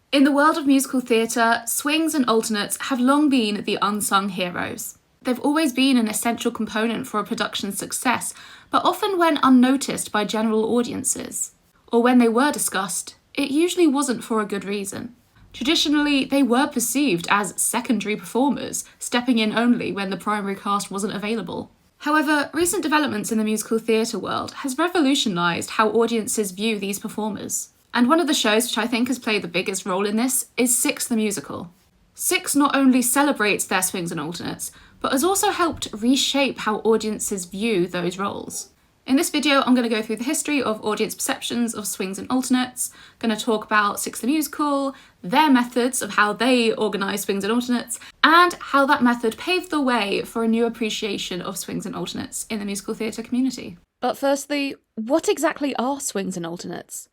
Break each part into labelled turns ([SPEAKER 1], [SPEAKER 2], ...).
[SPEAKER 1] In the world of musical theatre, swings and alternates have long been the unsung heroes. They've always been an essential component for a production's success, but often went unnoticed by general audiences. Or when they were discussed, it usually wasn't for a good reason. Traditionally, they were perceived as secondary performers, stepping in only when the primary cast wasn't available. However, recent developments in the musical theatre world has revolutionised how audiences view these performers. And one of the shows which I think has played the biggest role in this is Six the Musical. Six not only celebrates their swings and alternates, but has also helped reshape how audiences view those roles. In this video, I'm going to go through the history of audience perceptions of swings and alternates, going to talk about Six the Musical, their methods of how they organise swings and alternates, and how that method paved the way for a new appreciation of swings and alternates in the musical theatre community.
[SPEAKER 2] But firstly, what exactly are swings and alternates?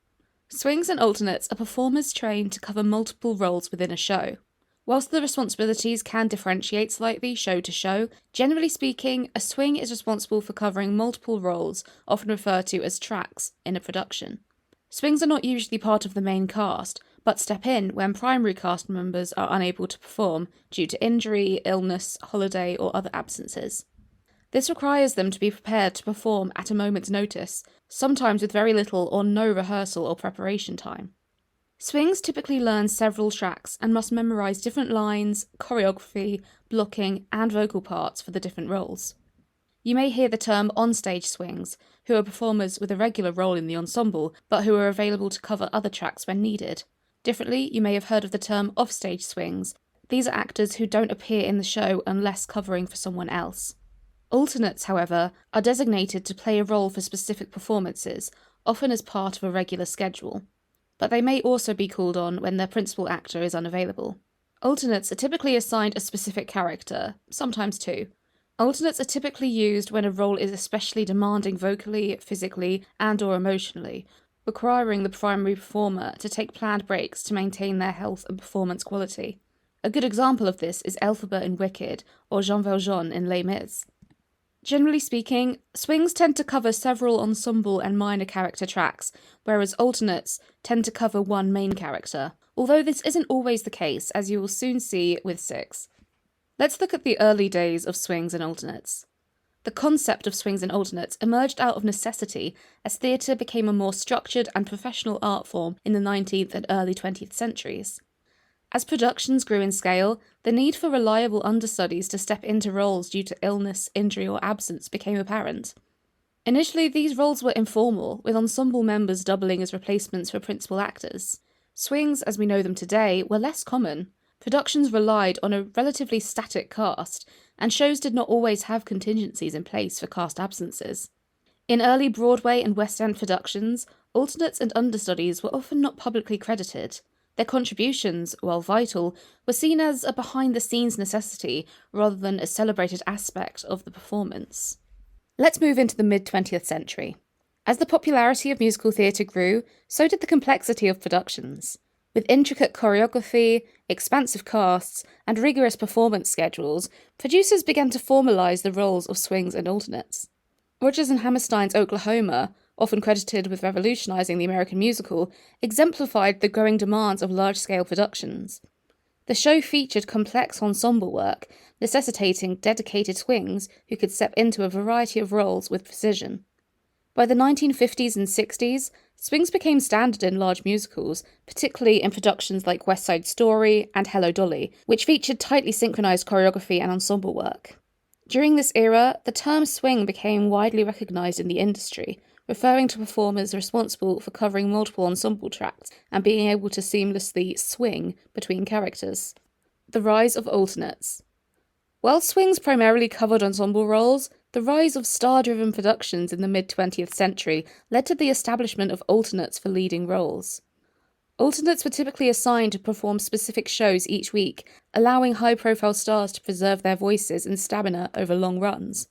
[SPEAKER 2] Swings and alternates are performers trained to cover multiple roles within a show. Whilst the responsibilities can differentiate slightly show to show, generally speaking, a swing is responsible for covering multiple roles, often referred to as tracks, in a production. Swings are not usually part of the main cast, but step in when primary cast members are unable to perform due to injury, illness, holiday, or other absences. This requires them to be prepared to perform at a moment's notice, sometimes with very little or no rehearsal or preparation time. Swings typically learn several tracks and must memorise different lines, choreography, blocking, and vocal parts for the different roles. You may hear the term onstage swings, who are performers with a regular role in the ensemble, but who are available to cover other tracks when needed. Differently, you may have heard of the term offstage swings. These are actors who don't appear in the show unless covering for someone else. Alternates, however, are designated to play a role for specific performances, often as part of a regular schedule. But they may also be called on when their principal actor is unavailable. Alternates are typically assigned a specific character, sometimes two. Alternates are typically used when a role is especially demanding vocally, physically, and/or emotionally, requiring the primary performer to take planned breaks to maintain their health and performance quality. A good example of this is Elphaba in Wicked, or Jean Valjean in Les Mis. Generally speaking, swings tend to cover several ensemble and minor character tracks, whereas alternates tend to cover one main character, although this isn't always the case, as you will soon see with Six. Let's look at the early days of swings and alternates. The concept of swings and alternates emerged out of necessity as theatre became a more structured and professional art form in the 19th and early 20th centuries. As productions grew in scale, the need for reliable understudies to step into roles due to illness, injury, or absence became apparent. Initially, these roles were informal, with ensemble members doubling as replacements for principal actors. Swings, as we know them today, were less common. Productions relied on a relatively static cast, and shows did not always have contingencies in place for cast absences. In early Broadway and West End productions, alternates and understudies were often not publicly credited. Their contributions, while vital, were seen as a behind-the-scenes necessity rather than a celebrated aspect of the performance. Let's move into the mid-20th century. As the popularity of musical theatre grew, so did the complexity of productions. With intricate choreography, expansive casts, and rigorous performance schedules, producers began to formalise the roles of swings and alternates. Rodgers and Hammerstein's Oklahoma, often credited with revolutionising the American musical, exemplified the growing demands of large-scale productions. The show featured complex ensemble work, necessitating dedicated swings who could step into a variety of roles with precision. By the 1950s and 60s, swings became standard in large musicals, particularly in productions like West Side Story and Hello Dolly, which featured tightly synchronised choreography and ensemble work. During this era, the term swing became widely recognised in the industry, referring to performers responsible for covering multiple ensemble tracks and being able to seamlessly swing between characters. The rise of alternates. While swings primarily covered ensemble roles, the rise of star-driven productions in the mid-20th century led to the establishment of alternates for leading roles. Alternates were typically assigned to perform specific shows each week, allowing high-profile stars to preserve their voices and stamina over long runs.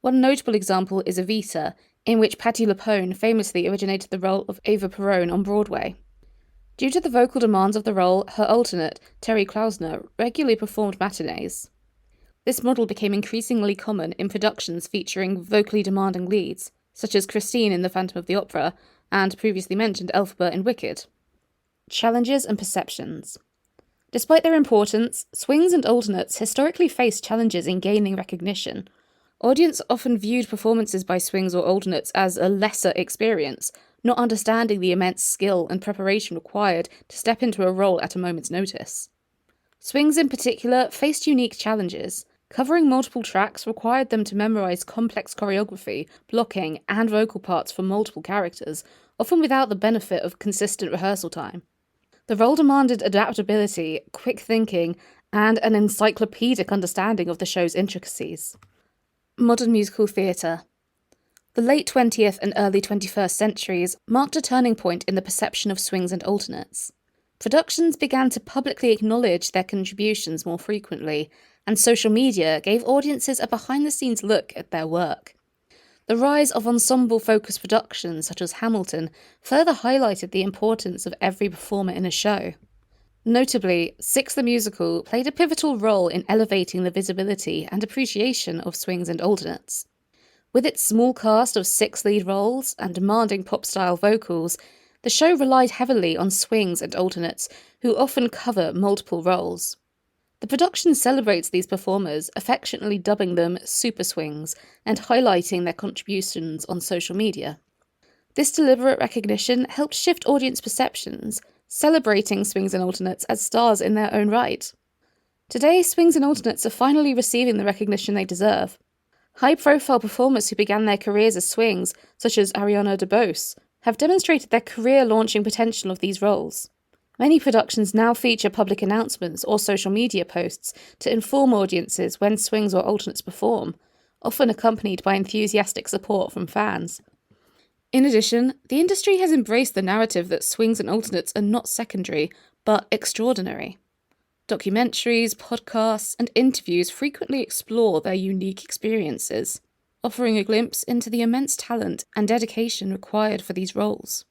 [SPEAKER 2] One notable example is Evita, in which Patti LuPone famously originated the role of Eva Perón on Broadway. Due to the vocal demands of the role, her alternate, Terry Klausner, regularly performed matinees. This model became increasingly common in productions featuring vocally demanding leads, such as Christine in The Phantom of the Opera and previously mentioned Elphaba in Wicked. Challenges and perceptions. Despite their importance, swings and alternates historically faced challenges in gaining recognition. Audience often viewed performances by swings or alternates as a lesser experience, not understanding the immense skill and preparation required to step into a role at a moment's notice. Swings in particular faced unique challenges. Covering multiple tracks required them to memorize complex choreography, blocking, and vocal parts for multiple characters, often without the benefit of consistent rehearsal time. The role demanded adaptability, quick thinking, and an encyclopedic understanding of the show's intricacies. Modern musical theatre. The late 20th and early 21st centuries marked a turning point in the perception of swings and alternates. Productions began to publicly acknowledge their contributions more frequently, and social media gave audiences a behind-the-scenes look at their work. The rise of ensemble-focused productions such as Hamilton further highlighted the importance of every performer in a show. Notably, Six the Musical played a pivotal role in elevating the visibility and appreciation of swings and alternates. With its small cast of 6 lead roles and demanding pop-style vocals, the show relied heavily on swings and alternates, who often cover multiple roles. The production celebrates these performers, affectionately dubbing them super swings and highlighting their contributions on social media. This deliberate recognition helped shift audience perceptions, celebrating swings and alternates as stars in their own right. Today, swings and alternates are finally receiving the recognition they deserve. High-profile performers who began their careers as swings, such as Ariana DeBose, have demonstrated their career-launching potential of these roles. Many productions now feature public announcements or social media posts to inform audiences when swings or alternates perform, often accompanied by enthusiastic support from fans. In addition, the industry has embraced the narrative that swings and alternates are not secondary, but extraordinary. Documentaries, podcasts, and interviews frequently explore their unique experiences, offering a glimpse into the immense talent and dedication required for these roles.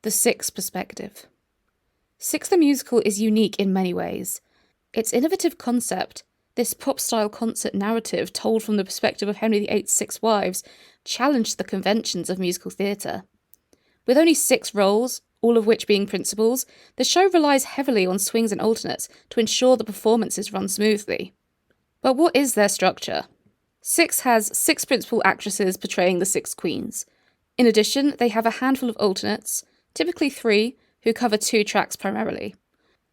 [SPEAKER 2] The Six perspective. Six the Musical is unique in many ways. Its innovative concept, this pop-style concert narrative told from the perspective of Henry VIII's 6 wives, challenged the conventions of musical theatre. With only 6 roles, all of which being principals, the show relies heavily on swings and alternates to ensure the performances run smoothly. But what is their structure? Six has 6 principal actresses portraying the 6 queens. In addition, they have a handful of alternates, typically 3, who cover 2 tracks primarily.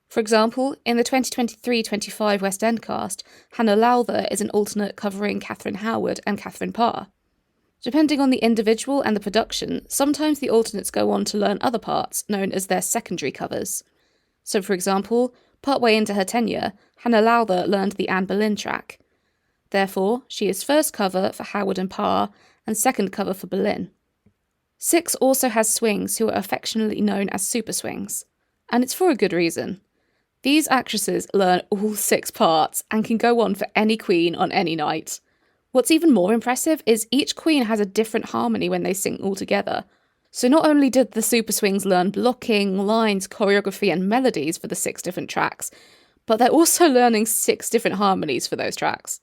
[SPEAKER 2] For example, in the 2023-25 West End cast, Hannah Lowther is an alternate covering Catherine Howard and Catherine Parr. Depending on the individual and the production, sometimes the alternates go on to learn other parts, known as their secondary covers. So for example, partway into her tenure, Hannah Lowther learned the Anne Boleyn track. Therefore, she is first cover for Howard and Parr, and second cover for Boleyn. Six also has swings who are affectionately known as super swings, and it's for a good reason. These actresses learn all 6 parts and can go on for any queen on any night. What's even more impressive is each queen has a different harmony when they sing all together. So not only did the super swings learn blocking, lines, choreography and melodies for the 6 different tracks, but they're also learning 6 different harmonies for those tracks.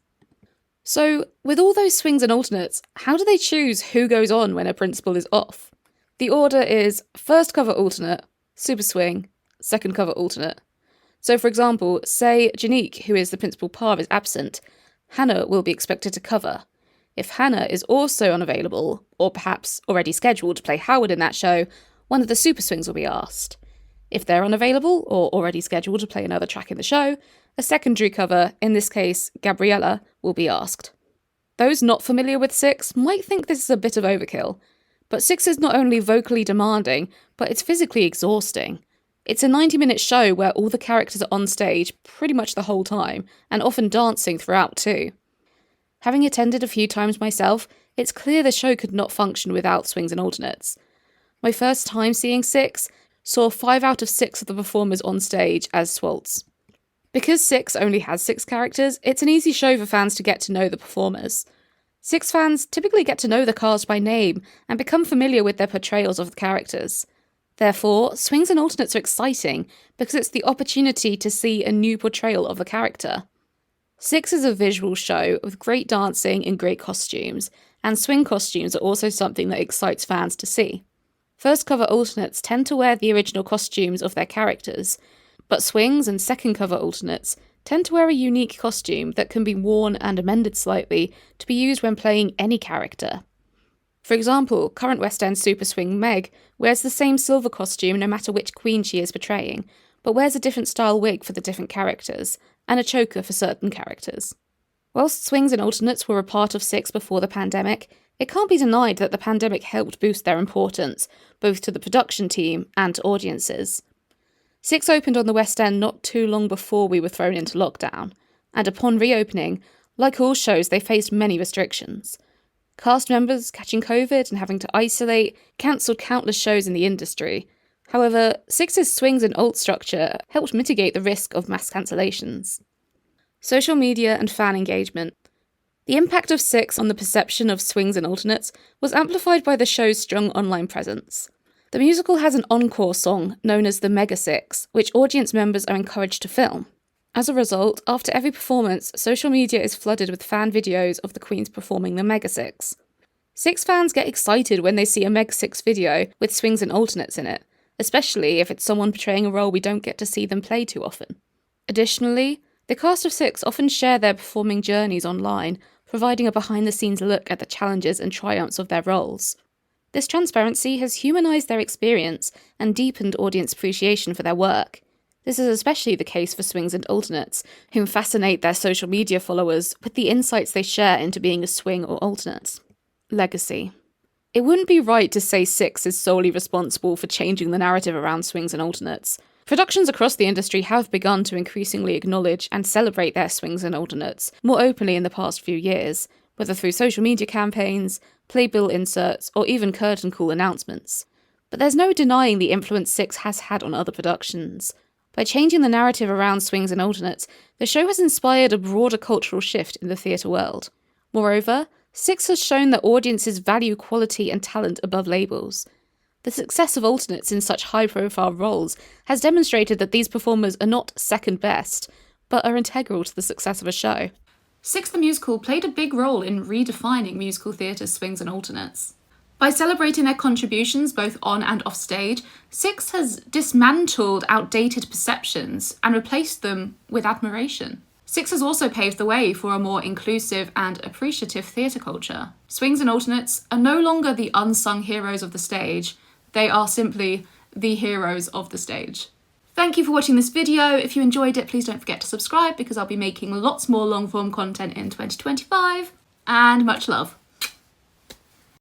[SPEAKER 2] So, with all those swings and alternates, how do they choose who goes on when a principal is off? The order is first cover alternate, super swing, second cover alternate. So for example, say Janique, who is the principal Parr, is absent, Hannah will be expected to cover. If Hannah is also unavailable, or perhaps already scheduled to play Howard in that show, one of the super swings will be asked. If they're unavailable, or already scheduled to play another track in the show, a secondary cover, in this case Gabriella, will be asked. Those not familiar with Six might think this is a bit of overkill, but Six is not only vocally demanding, but it's physically exhausting. It's a 90-minute show where all the characters are on stage pretty much the whole time, and often dancing throughout too. Having attended a few times myself, it's clear the show could not function without swings and alternates. My first time seeing Six saw 5 out of 6 of the performers on stage as swalts. Because Six only has 6 characters, it's an easy show for fans to get to know the performers. Six fans typically get to know the cast by name and become familiar with their portrayals of the characters. Therefore, swings and alternates are exciting because it's the opportunity to see a new portrayal of a character. Six is a visual show with great dancing and great costumes, and swing costumes are also something that excites fans to see. First cover alternates tend to wear the original costumes of their characters, but swings and second cover alternates tend to wear a unique costume that can be worn and amended slightly to be used when playing any character. For example, current West End super swing Meg wears the same silver costume no matter which queen she is portraying, but wears a different style wig for the different characters, and a choker for certain characters. Whilst swings and alternates were a part of Six before the pandemic, it can't be denied that the pandemic helped boost their importance, both to the production team and to audiences. Six opened on the West End not too long before we were thrown into lockdown, and upon reopening, like all shows, they faced many restrictions. Cast members catching COVID and having to isolate cancelled countless shows in the industry. However, Six's swings and alt structure helped mitigate the risk of mass cancellations. Social media and fan engagement. The impact of Six on the perception of swings and alternates was amplified by the show's strong online presence. The musical has an encore song known as the Mega Six, which audience members are encouraged to film. As a result, after every performance, social media is flooded with fan videos of the queens performing the Mega Six. Six fans get excited when they see a Mega Six video with swings and alternates in it, especially if it's someone portraying a role we don't get to see them play too often. Additionally, the cast of Six often share their performing journeys online, providing a behind-the-scenes look at the challenges and triumphs of their roles. This transparency has humanised their experience and deepened audience appreciation for their work. This is especially the case for swings and alternates, whom fascinate their social media followers with the insights they share into being a swing or alternate. Legacy. It wouldn't be right to say Six is solely responsible for changing the narrative around swings and alternates. Productions across the industry have begun to increasingly acknowledge and celebrate their swings and alternates more openly in the past few years, whether through social media campaigns, playbill inserts, or even curtain call announcements. But there's no denying the influence Six has had on other productions. By changing the narrative around swings and alternates, the show has inspired a broader cultural shift in the theatre world. Moreover, Six has shown that audiences value quality and talent above labels. The success of alternates in such high-profile roles has demonstrated that these performers are not second best, but are integral to the success of a show.
[SPEAKER 1] Six the Musical played a big role in redefining musical theatre swings and alternates. By celebrating their contributions both on and off stage, Six has dismantled outdated perceptions and replaced them with admiration. Six has also paved the way for a more inclusive and appreciative theatre culture. Swings and alternates are no longer the unsung heroes of the stage, they are simply the heroes of the stage. Thank you for watching this video. If you enjoyed it, please don't forget to subscribe because I'll be making lots more long-form content in 2025, and much love.